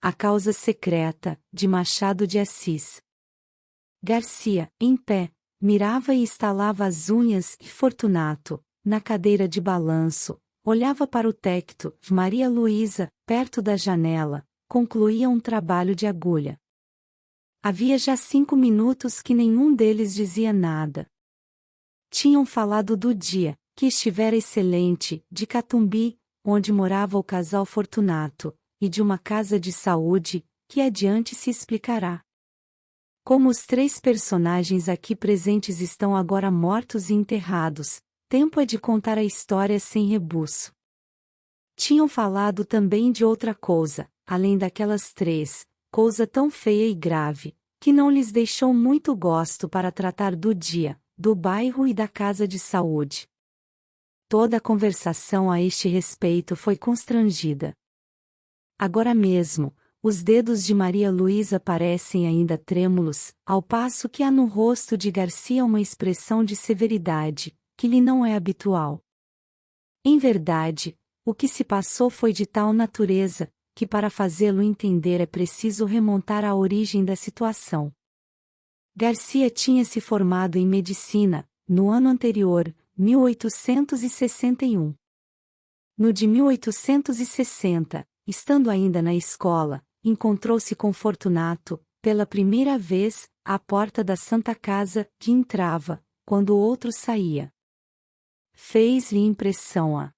A causa secreta, de Machado de Assis. Garcia, em pé, mirava e estalava as unhas, e Fortunato, na cadeira de balanço, olhava para o tecto. Maria Luísa, perto da janela, concluía um trabalho de agulha. Havia já 5 minutos que nenhum deles dizia nada. Tinham falado do dia, que estivera excelente, de Catumbi, onde morava o casal Fortunato, e de uma casa de saúde, que adiante se explicará. Como os 3 personagens aqui presentes estão agora mortos e enterrados, tempo é de contar a história sem rebuço. Tinham falado também de outra coisa, além daquelas 3, coisa tão feia e grave, que não lhes deixou muito gosto para tratar do dia, do bairro e da casa de saúde. Toda a conversação a este respeito foi constrangida. Agora mesmo, os dedos de Maria Luísa parecem ainda trêmulos, ao passo que há no rosto de Garcia uma expressão de severidade, que lhe não é habitual. Em verdade, o que se passou foi de tal natureza, que para fazê-lo entender é preciso remontar à origem da situação. Garcia tinha se formado em medicina, no ano anterior, 1861. No de 1860, estando ainda na escola, encontrou-se com Fortunato, pela primeira vez, à porta da Santa Casa, que entrava, quando o outro saía. Fez-lhe impressão a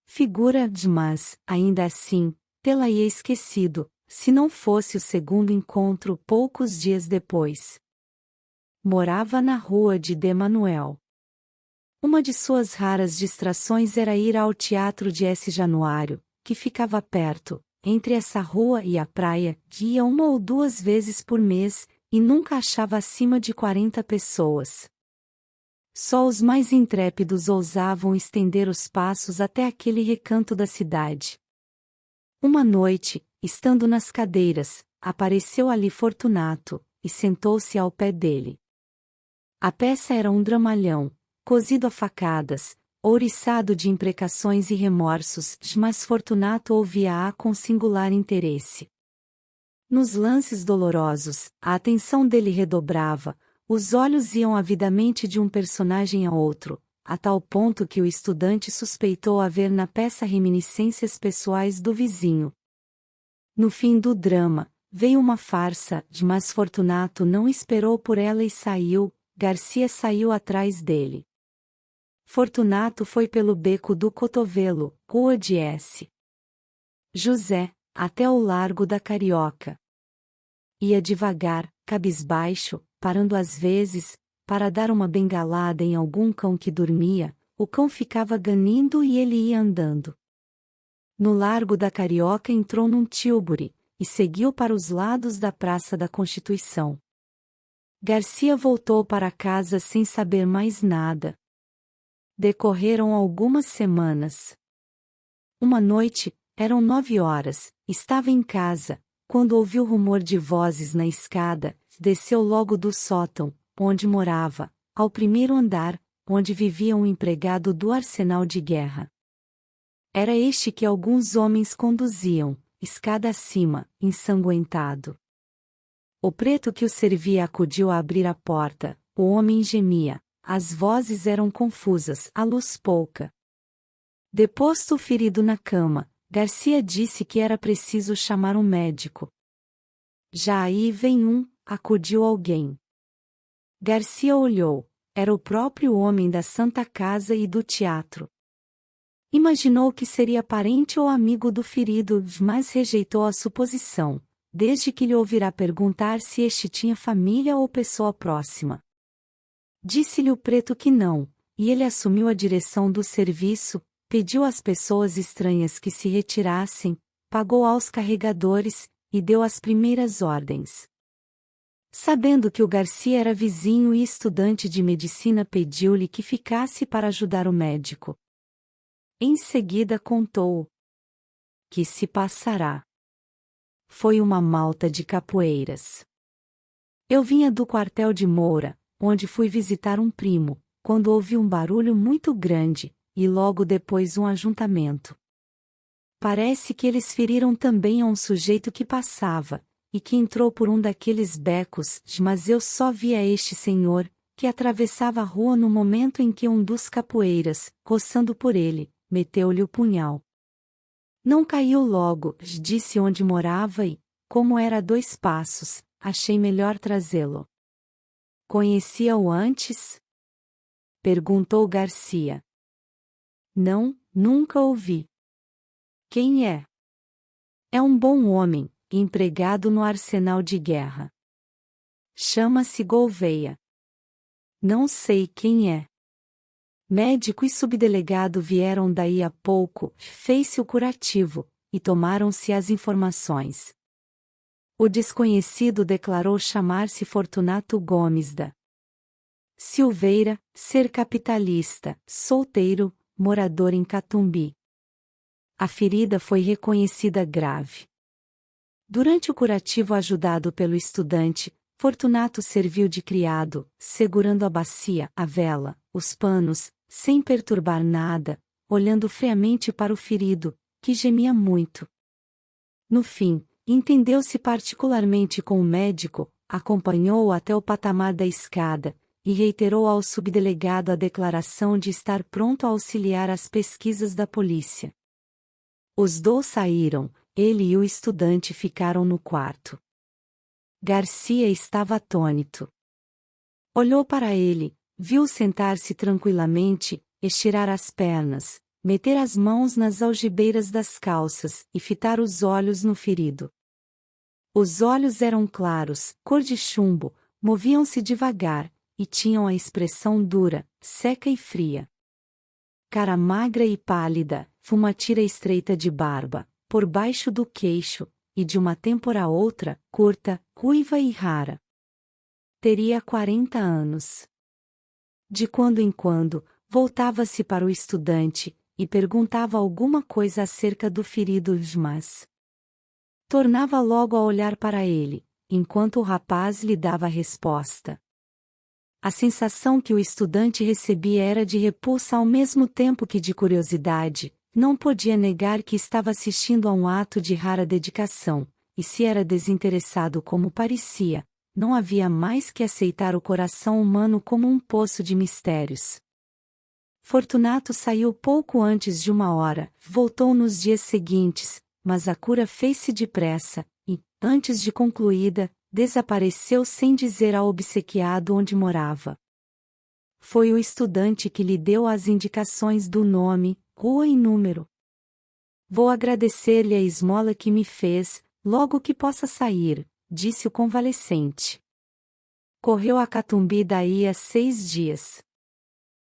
figura, mas, ainda assim, tê-la-ia esquecido, se não fosse o segundo encontro poucos dias depois. Morava na rua de D. Manuel. Uma de suas raras distrações era ir ao teatro de S. Januário, que ficava perto, entre essa rua e a praia, que ia 1 ou 2 vezes por mês, e nunca achava acima de 40 pessoas. Só os mais intrépidos ousavam estender os passos até aquele recanto da cidade. Uma noite, estando nas cadeiras, apareceu ali Fortunato, e sentou-se ao pé dele. A peça era um dramalhão, cozido a facadas, ouriçado de imprecações e remorsos, mas Fortunato ouvia-a com singular interesse. Nos lances dolorosos, a atenção dele redobrava, os olhos iam avidamente de um personagem a outro, a tal ponto que o estudante suspeitou haver na peça reminiscências pessoais do vizinho. No fim do drama, veio uma farsa, mas Fortunato não esperou por ela e saiu. Garcia saiu atrás dele. Fortunato foi pelo beco do Cotovelo, Rua de S. José, até o Largo da Carioca. Ia devagar, cabisbaixo, parando às vezes, para dar uma bengalada em algum cão que dormia. O cão ficava ganindo e ele ia andando. No Largo da Carioca entrou num tílburi, e seguiu para os lados da Praça da Constituição. Garcia voltou para casa sem saber mais nada. Decorreram algumas semanas. Uma noite, eram 9 horas, estava em casa, quando ouviu rumor de vozes na escada, desceu logo do sótão, onde morava, ao primeiro andar, onde vivia um empregado do arsenal de guerra. Era este que alguns homens conduziam, escada acima, ensanguentado. O preto que o servia acudiu a abrir a porta, o homem gemia, as vozes eram confusas, a luz pouca. Deposto o ferido na cama, Garcia disse que era preciso chamar um médico. Já aí vem um, acudiu alguém. Garcia olhou, era o próprio homem da Santa Casa e do teatro. Imaginou que seria parente ou amigo do ferido, mas rejeitou a suposição, desde que lhe ouvirá perguntar se este tinha família ou pessoa próxima. Disse-lhe o preto que não, e ele assumiu a direção do serviço, pediu às pessoas estranhas que se retirassem, pagou aos carregadores, e deu as primeiras ordens. Sabendo que o Garcia era vizinho e estudante de medicina, pediu-lhe que ficasse para ajudar o médico. Em seguida contou: que se passará. Foi uma malta de capoeiras. Eu vinha do quartel de Moura, onde fui visitar um primo, quando ouvi um barulho muito grande, e logo depois um ajuntamento. Parece que eles feriram também a um sujeito que passava, e que entrou por um daqueles becos, mas eu só via este senhor, que atravessava a rua no momento em que um dos capoeiras, coçando por ele, meteu-lhe o punhal. Não caiu logo, disse onde morava e, como era a 2 passos, achei melhor trazê-lo. Conhecia-o antes? Perguntou Garcia. Não, nunca ouvi. Quem é? É um bom homem, empregado no arsenal de guerra. Chama-se Gouveia. Não sei quem é. Médico e subdelegado vieram daí a pouco, fez-se o curativo, e tomaram-se as informações. O desconhecido declarou chamar-se Fortunato Gomes da Silveira, ser capitalista, solteiro, morador em Catumbi. A ferida foi reconhecida grave. Durante o curativo ajudado pelo estudante, Fortunato serviu de criado, segurando a bacia, a vela, os panos, sem perturbar nada, olhando friamente para o ferido, que gemia muito. No fim, entendeu-se particularmente com o médico, acompanhou-o até o patamar da escada, e reiterou ao subdelegado a declaração de estar pronto a auxiliar as pesquisas da polícia. Os 2 saíram, ele e o estudante ficaram no quarto. Garcia estava atônito. Olhou para ele, viu sentar-se tranquilamente, estirar as pernas, meter as mãos nas algibeiras das calças e fitar os olhos no ferido. Os olhos eram claros, cor de chumbo, moviam-se devagar, e tinham a expressão dura, seca e fria. Cara magra e pálida, fumatina estreita de barba, por baixo do queixo, e de uma têmpora a outra, curta, ruiva e rara. Teria 40 anos. De quando em quando, voltava-se para o estudante, e perguntava alguma coisa acerca do ferido, mas tornava logo a olhar para ele, enquanto o rapaz lhe dava a resposta. A sensação que o estudante recebia era de repulsa ao mesmo tempo que de curiosidade. Não podia negar que estava assistindo a um ato de rara dedicação, e se era desinteressado como parecia, não havia mais que aceitar o coração humano como um poço de mistérios. Fortunato saiu pouco antes de 1 hora, voltou nos dias seguintes, mas a cura fez-se depressa, e, antes de concluída, desapareceu sem dizer ao obsequiado onde morava. Foi o estudante que lhe deu as indicações do nome, rua e número. Vou agradecer-lhe a esmola que me fez, logo que possa sair, disse o convalescente. Correu a Catumbi daí a 6 dias.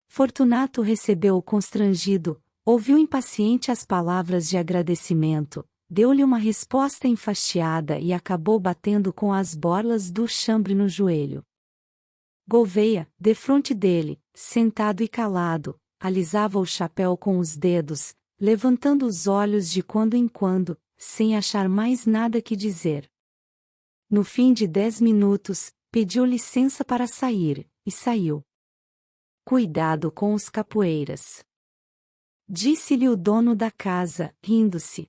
Fortunato recebeu-o constrangido, ouviu impaciente as palavras de agradecimento, deu-lhe uma resposta enfastiada e acabou batendo com as borlas do chambre no joelho. Gouveia, defronte dele, sentado e calado, alisava o chapéu com os dedos, levantando os olhos de quando em quando, sem achar mais nada que dizer. No fim de 10 minutos, pediu licença para sair, e saiu. Cuidado com os capoeiras. Disse-lhe o dono da casa, rindo-se.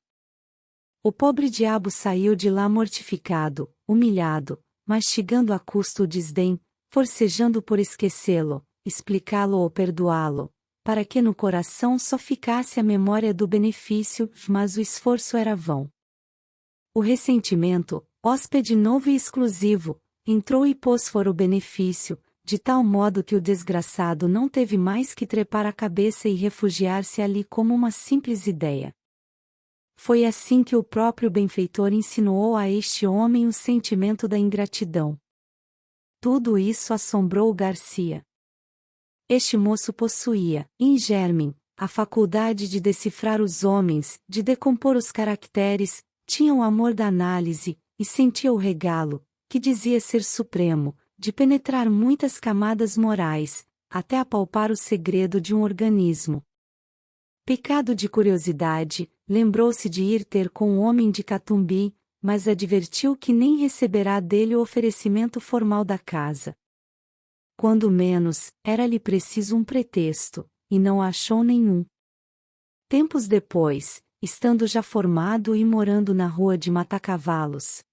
O pobre diabo saiu de lá mortificado, humilhado, mastigando a custo o desdém, forcejando por esquecê-lo, explicá-lo ou perdoá-lo, para que no coração só ficasse a memória do benefício, mas o esforço era vão. O ressentimento, hóspede novo e exclusivo, entrou e pôs fora o benefício, de tal modo que o desgraçado não teve mais que trepar a cabeça e refugiar-se ali como uma simples ideia. Foi assim que o próprio benfeitor insinuou a este homem o sentimento da ingratidão. Tudo isso assombrou Garcia. Este moço possuía, em germe, a faculdade de decifrar os homens, de decompor os caracteres, tinha o amor da análise, e sentia o regalo, que dizia ser supremo, de penetrar muitas camadas morais, até apalpar o segredo de um organismo. Picado de curiosidade, lembrou-se de ir ter com o homem de Catumbi, mas advertiu que nem receberá dele o oferecimento formal da casa. Quando menos, era-lhe preciso um pretexto, e não achou nenhum. Tempos depois, estando já formado e morando na rua de Matacavalos,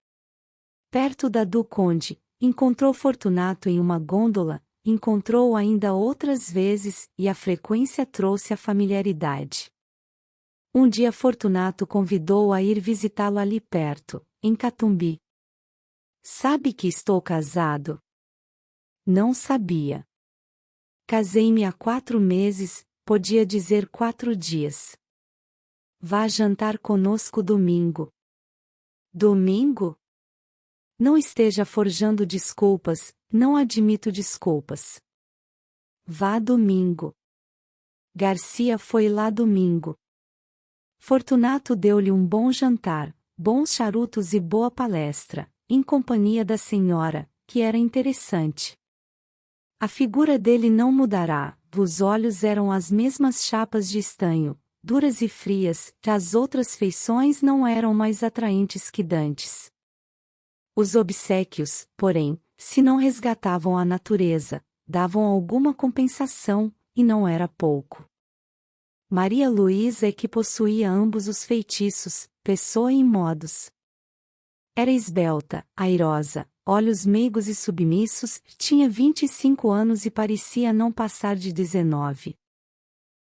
perto da do Conde, encontrou Fortunato em uma gôndola, encontrou-o ainda outras vezes, e a frequência trouxe a familiaridade. Um dia Fortunato convidou-o a ir visitá-lo ali perto, em Catumbi. Sabe que estou casado? Não sabia. Casei-me há 4 meses, podia dizer 4 dias. Vá jantar conosco domingo. Domingo? Não esteja forjando desculpas, não admito desculpas. Vá domingo. Garcia foi lá domingo. Fortunato deu-lhe um bom jantar, bons charutos e boa palestra, em companhia da senhora, que era interessante. A figura dele não mudará, os olhos eram as mesmas chapas de estanho, duras e frias, que as outras feições não eram mais atraentes que dantes. Os obséquios, porém, se não resgatavam a natureza, davam alguma compensação, e não era pouco. Maria Luísa é que possuía ambos os feitiços, pessoa e modos. Era esbelta, airosa, olhos meigos e submissos, tinha 25 anos e parecia não passar de 19.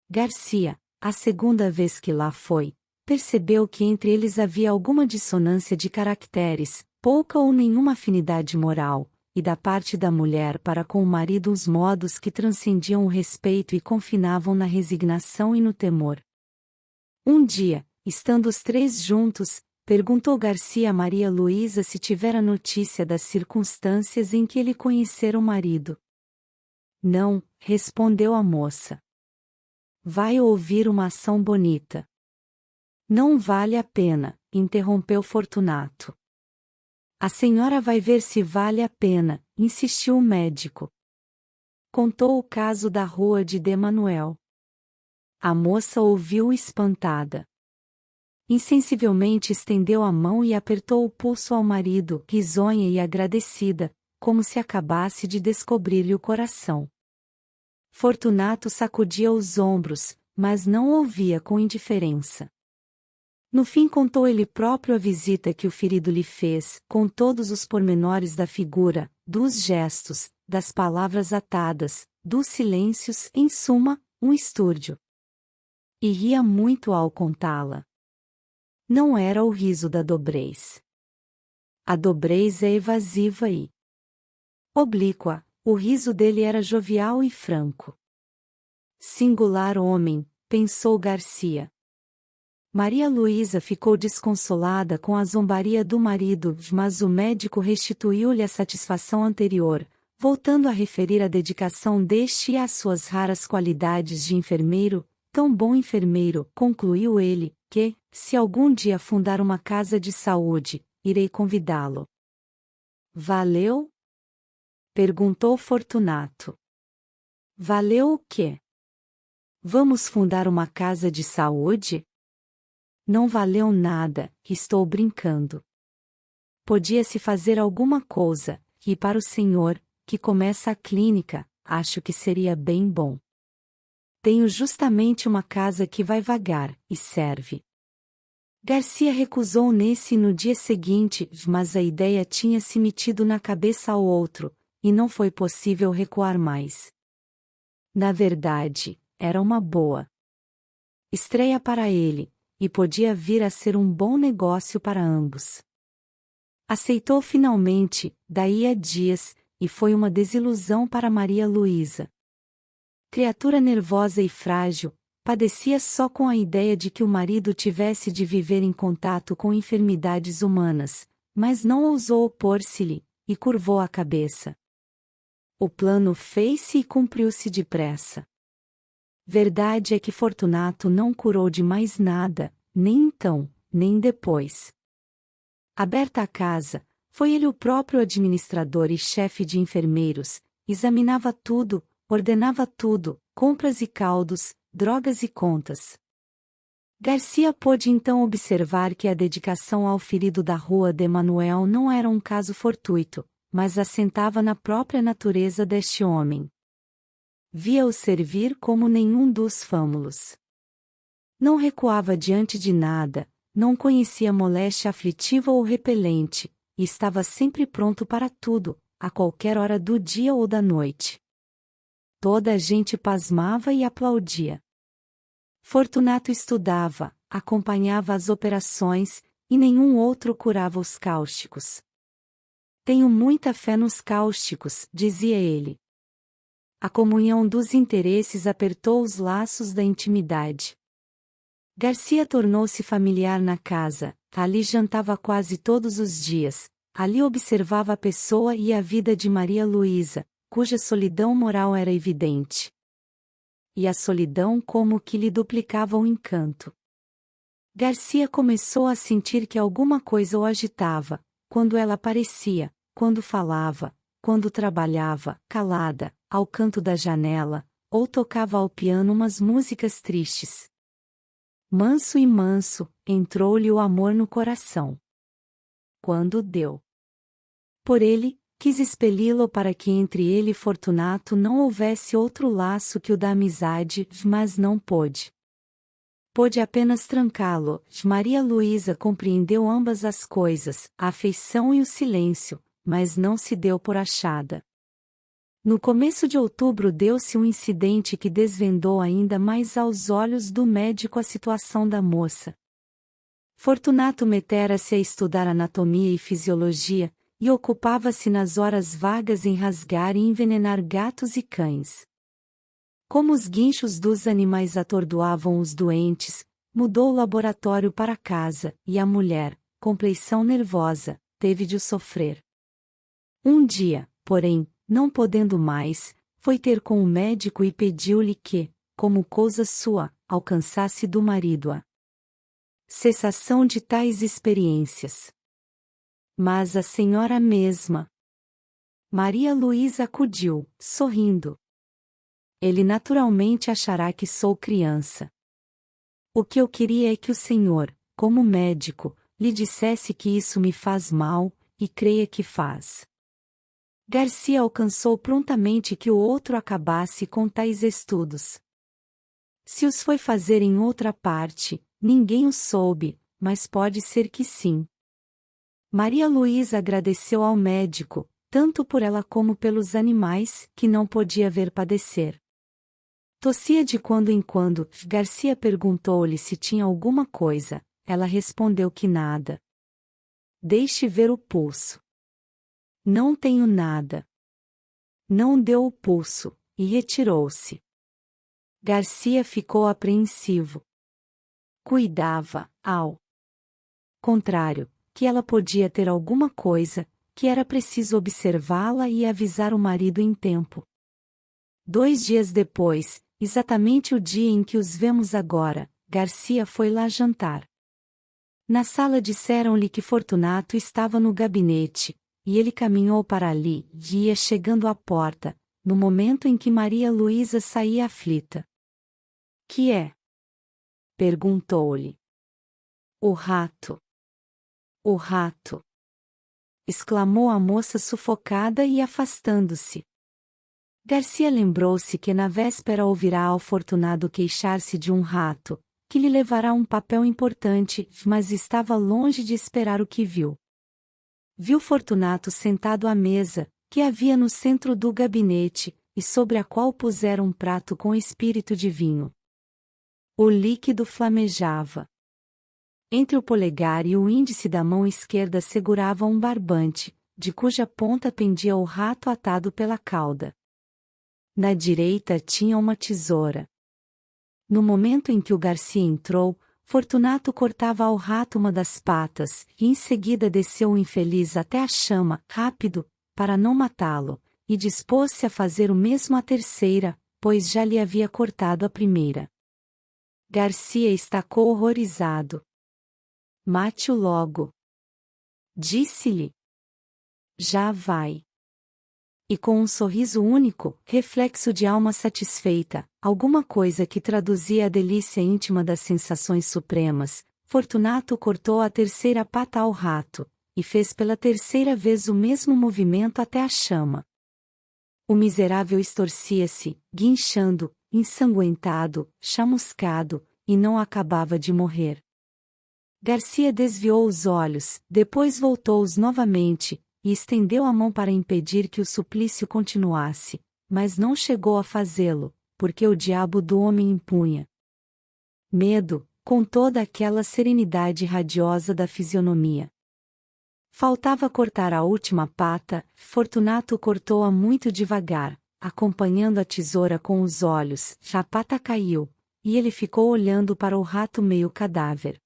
Garcia, a segunda vez que lá foi, percebeu que entre eles havia alguma dissonância de caracteres, pouca ou nenhuma afinidade moral, e da parte da mulher para com o marido uns modos que transcendiam o respeito e confinavam na resignação e no temor. Um dia, estando os 3 juntos, perguntou Garcia a Maria Luísa se tivera notícia das circunstâncias em que ele conhecera o marido. Não, respondeu a moça. Vai ouvir uma ação bonita. Não vale a pena, interrompeu Fortunato. A senhora vai ver se vale a pena, insistiu o médico. Contou o caso da rua de Manuel. A moça ouviu espantada. Insensivelmente estendeu a mão e apertou o pulso ao marido, risonha e agradecida, como se acabasse de descobrir-lhe o coração. Fortunato sacudia os ombros, mas não ouvia com indiferença. No fim contou ele próprio a visita que o ferido lhe fez, com todos os pormenores da figura, dos gestos, das palavras atadas, dos silêncios, em suma, um estúrdio. E ria muito ao contá-la. Não era o riso da dobrez. A dobrez é evasiva e oblíqua, o riso dele era jovial e franco. Singular homem, pensou Garcia. Maria Luísa ficou desconsolada com a zombaria do marido, mas o médico restituiu-lhe a satisfação anterior, voltando a referir a dedicação deste e as suas raras qualidades de enfermeiro, tão bom enfermeiro, concluiu ele, que, se algum dia fundar uma casa de saúde, irei convidá-lo. Valeu? Perguntou Fortunato. Valeu o quê? Vamos fundar uma casa de saúde? Não valeu nada, estou brincando. Podia-se fazer alguma coisa, e para o senhor, que começa a clínica, acho que seria bem bom. Tenho justamente uma casa que vai vagar, e serve. Garcia recusou nesse e no dia seguinte, mas a ideia tinha se metido na cabeça ao outro, e não foi possível recuar mais. Na verdade, era uma boa estreia para ele, e podia vir a ser um bom negócio para ambos. Aceitou finalmente, daí a dias, e foi uma desilusão para Maria Luísa. Criatura nervosa e frágil, padecia só com a ideia de que o marido tivesse de viver em contato com enfermidades humanas, mas não ousou opor-se-lhe, e curvou a cabeça. O plano fez-se e cumpriu-se depressa. Verdade é que Fortunato não curou de mais nada, nem então, nem depois. Aberta a casa, foi ele o próprio administrador e chefe de enfermeiros, examinava tudo, ordenava tudo, compras e caldos, drogas e contas. Garcia pôde então observar que a dedicação ao ferido da rua de Manuel não era um caso fortuito, mas assentava na própria natureza deste homem. Via-o servir como nenhum dos fâmulos. Não recuava diante de nada, não conhecia moléstia aflitiva ou repelente, e estava sempre pronto para tudo, a qualquer hora do dia ou da noite. Toda a gente pasmava e aplaudia. Fortunato estudava, acompanhava as operações, e nenhum outro curava os cáusticos. Tenho muita fé nos cáusticos, dizia ele. A comunhão dos interesses apertou os laços da intimidade. Garcia tornou-se familiar na casa, ali jantava quase todos os dias, ali observava a pessoa e a vida de Maria Luísa, cuja solidão moral era evidente. E a solidão como que lhe duplicava o encanto. Garcia começou a sentir que alguma coisa o agitava, quando ela aparecia, quando falava, quando trabalhava, calada, ao canto da janela, ou tocava ao piano umas músicas tristes. Manso e manso, entrou-lhe o amor no coração. Quando deu por ele, quis expeli-lo para que entre ele e Fortunato não houvesse outro laço que o da amizade, mas não pôde. Pôde apenas trancá-lo. Maria Luísa compreendeu ambas as coisas, a afeição e o silêncio, mas não se deu por achada. No começo de outubro deu-se um incidente que desvendou ainda mais aos olhos do médico a situação da moça. Fortunato metera-se a estudar anatomia e fisiologia, e ocupava-se nas horas vagas em rasgar e envenenar gatos e cães. Como os guinchos dos animais atordoavam os doentes, mudou o laboratório para casa, e a mulher, compleição nervosa, teve de o sofrer. Um dia, porém, não podendo mais, foi ter com o médico e pediu-lhe que, como coisa sua, alcançasse do marido a cessação de tais experiências. Mas a senhora mesma. Maria Luísa acudiu, sorrindo. Ele naturalmente achará que sou criança. O que eu queria é que o senhor, como médico, lhe dissesse que isso me faz mal, e creia que faz. Garcia alcançou prontamente que o outro acabasse com tais estudos. Se os foi fazer em outra parte, ninguém o soube, mas pode ser que sim. Maria Luísa agradeceu ao médico, tanto por ela como pelos animais, que não podia ver padecer. Tossia de quando em quando. Garcia perguntou-lhe se tinha alguma coisa, ela respondeu que nada. Deixe ver o pulso. Não tenho nada. Não deu o pulso, e retirou-se. Garcia ficou apreensivo. Cuidava, ao contrário, que ela podia ter alguma coisa, que era preciso observá-la e avisar o marido em tempo. 2 dias depois, exatamente o dia em que os vemos agora, Garcia foi lá jantar. Na sala disseram-lhe que Fortunato estava no gabinete, e ele caminhou para ali, e ia chegando à porta, no momento em que Maria Luísa saía aflita. Que é? Perguntou-lhe. O rato. O rato! Exclamou a moça sufocada e afastando-se. Garcia lembrou-se que na véspera ouvirá ao Fortunato queixar-se de um rato, que lhe levará um papel importante, mas estava longe de esperar o que viu. Viu Fortunato sentado à mesa, que havia no centro do gabinete, e sobre a qual puseram um prato com espírito de vinho. O líquido flamejava. Entre o polegar e o índice da mão esquerda segurava um barbante, de cuja ponta pendia o rato atado pela cauda. Na direita tinha uma tesoura. No momento em que o Garcia entrou, Fortunato cortava ao rato uma das patas, e em seguida desceu o infeliz até a chama, rápido, para não matá-lo, e dispôs-se a fazer o mesmo à terceira, pois já lhe havia cortado a primeira. Garcia estacou horrorizado. Mate-o logo. Disse-lhe. Já vai. E com um sorriso único, reflexo de alma satisfeita, alguma coisa que traduzia a delícia íntima das sensações supremas, Fortunato cortou a terceira pata ao rato, e fez pela terceira vez o mesmo movimento até a chama. O miserável estorcia-se, guinchando, ensanguentado, chamuscado, e não acabava de morrer. Garcia desviou os olhos, depois voltou-os novamente, e estendeu a mão para impedir que o suplício continuasse, mas não chegou a fazê-lo, porque o diabo do homem impunha medo, com toda aquela serenidade radiosa da fisionomia. Faltava cortar a última pata, Fortunato cortou-a muito devagar, acompanhando a tesoura com os olhos, a pata caiu, e ele ficou olhando para o rato meio cadáver.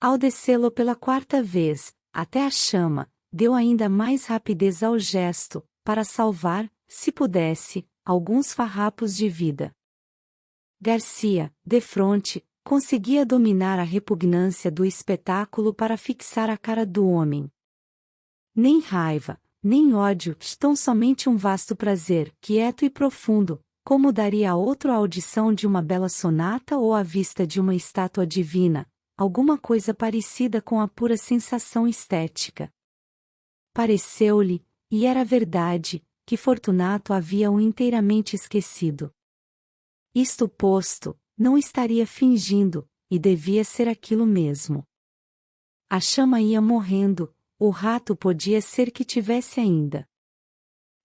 Ao descê-lo pela quarta vez, até a chama, deu ainda mais rapidez ao gesto, para salvar, se pudesse, alguns farrapos de vida. Garcia, defronte, conseguia dominar a repugnância do espetáculo para fixar a cara do homem. Nem raiva, nem ódio, tão somente um vasto prazer, quieto e profundo, como daria a outro a audição de uma bela sonata ou a vista de uma estátua divina, alguma coisa parecida com a pura sensação estética. Pareceu-lhe, e era verdade, que Fortunato havia-o inteiramente esquecido. Isto posto, não estaria fingindo, e devia ser aquilo mesmo. A chama ia morrendo, o rato podia ser que tivesse ainda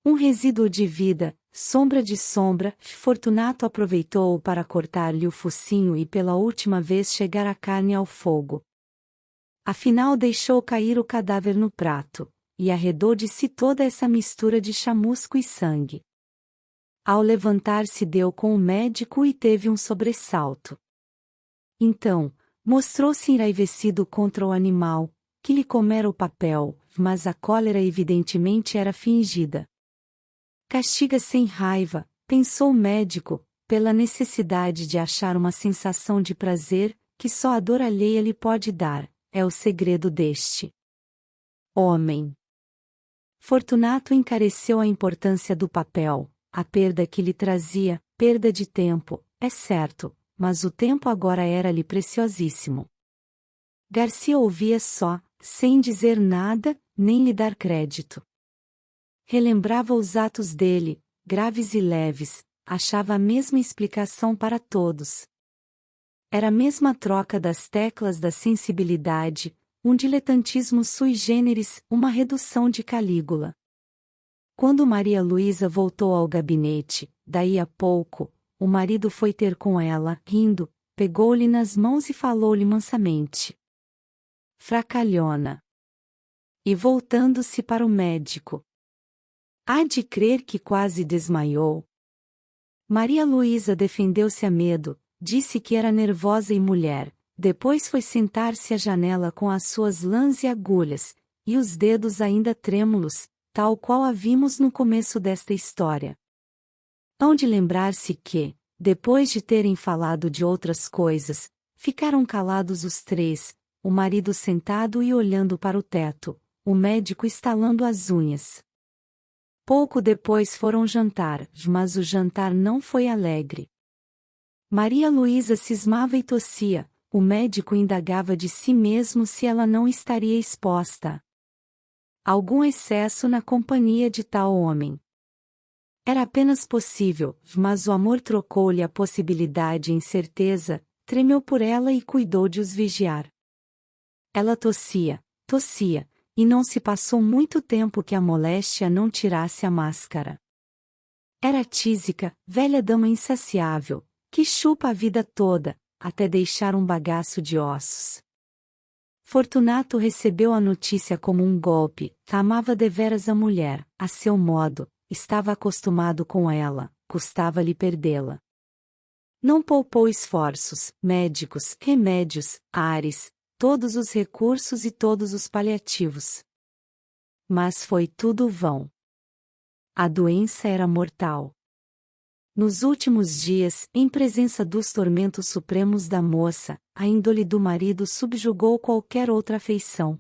um resíduo de vida, sombra de sombra. Fortunato aproveitou-o para cortar-lhe o focinho e pela última vez chegar a carne ao fogo. Afinal deixou cair o cadáver no prato, e arredou de si toda essa mistura de chamusco e sangue. Ao levantar-se deu com o médico e teve um sobressalto. Então, mostrou-se enraivecido contra o animal, que lhe comera o papel, mas a cólera evidentemente era fingida. Castiga sem raiva, pensou o médico, pela necessidade de achar uma sensação de prazer, que só a dor alheia lhe pode dar, é o segredo deste homem. Fortunato encareceu a importância do papel. A perda que lhe trazia, perda de tempo, é certo, mas o tempo agora era-lhe preciosíssimo. Garcia ouvia só, sem dizer nada, nem lhe dar crédito. Relembrava os atos dele, graves e leves, achava a mesma explicação para todos. Era a mesma troca das teclas da sensibilidade, um diletantismo sui generis, uma redução de Calígula. Quando Maria Luísa voltou ao gabinete, daí a pouco, o marido foi ter com ela, rindo, pegou-lhe nas mãos e falou-lhe mansamente. Fracalhona. E voltando-se para o médico. Há de crer que quase desmaiou. Maria Luísa defendeu-se a medo, disse que era nervosa e mulher, depois foi sentar-se à janela com as suas lãs e agulhas, e os dedos ainda trêmulos, tal qual a vimos no começo desta história. Hão de lembrar-se que, depois de terem falado de outras coisas, ficaram calados os três, o marido sentado e olhando para o teto, o médico estalando as unhas. Pouco depois foram jantar, mas o jantar não foi alegre. Maria Luísa cismava e tossia, o médico indagava de si mesmo se ela não estaria exposta algum excesso na companhia de tal homem. Era apenas possível, mas o amor trocou-lhe a possibilidade em certeza, tremeu por ela e cuidou de os vigiar. Ela tossia, e não se passou muito tempo que a moléstia não tirasse a máscara. Era tísica, velha dama insaciável, que chupa a vida toda, até deixar um bagaço de ossos. Fortunato recebeu a notícia como um golpe, amava deveras a mulher, a seu modo, estava acostumado com ela, custava-lhe perdê-la. Não poupou esforços, médicos, remédios, ares, todos os recursos e todos os paliativos. Mas foi tudo vão. A doença era mortal. Nos últimos dias, em presença dos tormentos supremos da moça, a índole do marido subjugou qualquer outra afeição.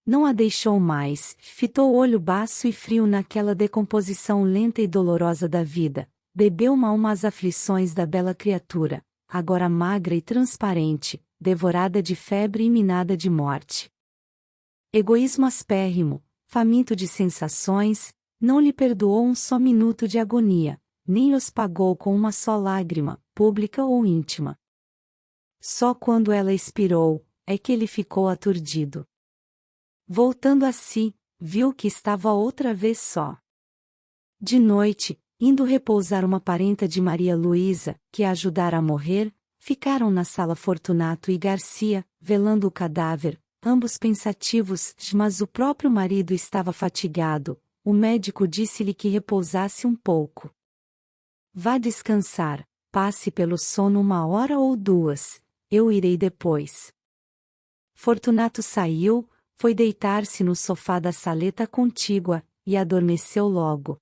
Não a deixou mais, fitou o olho baço e frio naquela decomposição lenta e dolorosa da vida, bebeu mal as aflições da bela criatura, agora magra e transparente, devorada de febre e minada de morte. Egoísmo aspérrimo, faminto de sensações, não lhe perdoou um só minuto de agonia, nem os pagou com uma só lágrima, pública ou íntima. Só quando ela expirou, é que ele ficou aturdido. Voltando a si, viu que estava outra vez só. De noite, indo repousar uma parenta de Maria Luísa, que a ajudara a morrer, ficaram na sala Fortunato e Garcia, velando o cadáver, ambos pensativos, mas o próprio marido estava fatigado. O médico disse-lhe que repousasse um pouco. Vá descansar, passe pelo sono 1 hora ou 2, eu irei depois. Fortunato saiu, foi deitar-se no sofá da saleta contígua, e adormeceu logo.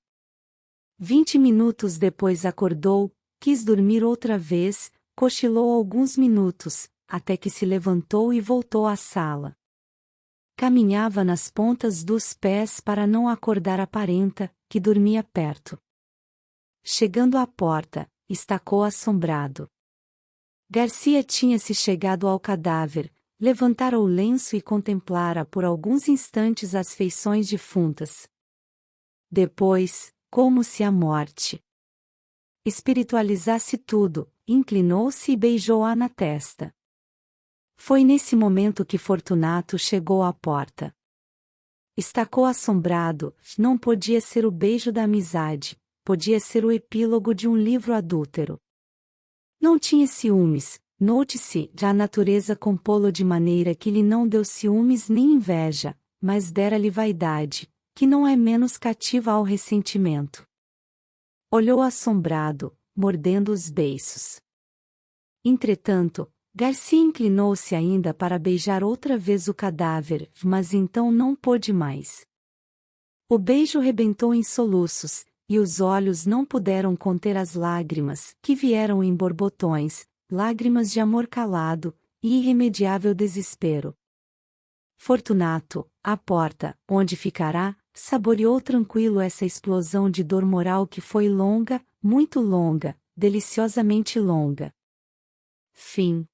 20 minutos depois acordou, quis dormir outra vez, cochilou alguns minutos, até que se levantou e voltou à sala. Caminhava nas pontas dos pés para não acordar a parenta, que dormia perto. Chegando à porta, estacou assombrado. Garcia tinha-se chegado ao cadáver, levantara o lenço e contemplara por alguns instantes as feições defuntas. Depois, como se a morte espiritualizasse tudo, inclinou-se e beijou-a na testa. Foi nesse momento que Fortunato chegou à porta. Estacou assombrado, não podia ser o beijo da amizade, podia ser o epílogo de um livro adúltero. Não tinha ciúmes, note-se, já a natureza compô-lo de maneira que lhe não deu ciúmes nem inveja, mas dera-lhe vaidade, que não é menos cativa ao ressentimento. Olhou assombrado, mordendo os beiços. Entretanto, Garcia inclinou-se ainda para beijar outra vez o cadáver, mas então não pôde mais. O beijo rebentou em soluços, e os olhos não puderam conter as lágrimas, que vieram em borbotões, lágrimas de amor calado, e irremediável desespero. Fortunato, à porta, onde ficará, saboreou tranquilo essa explosão de dor moral que foi longa, muito longa, deliciosamente longa. Fim.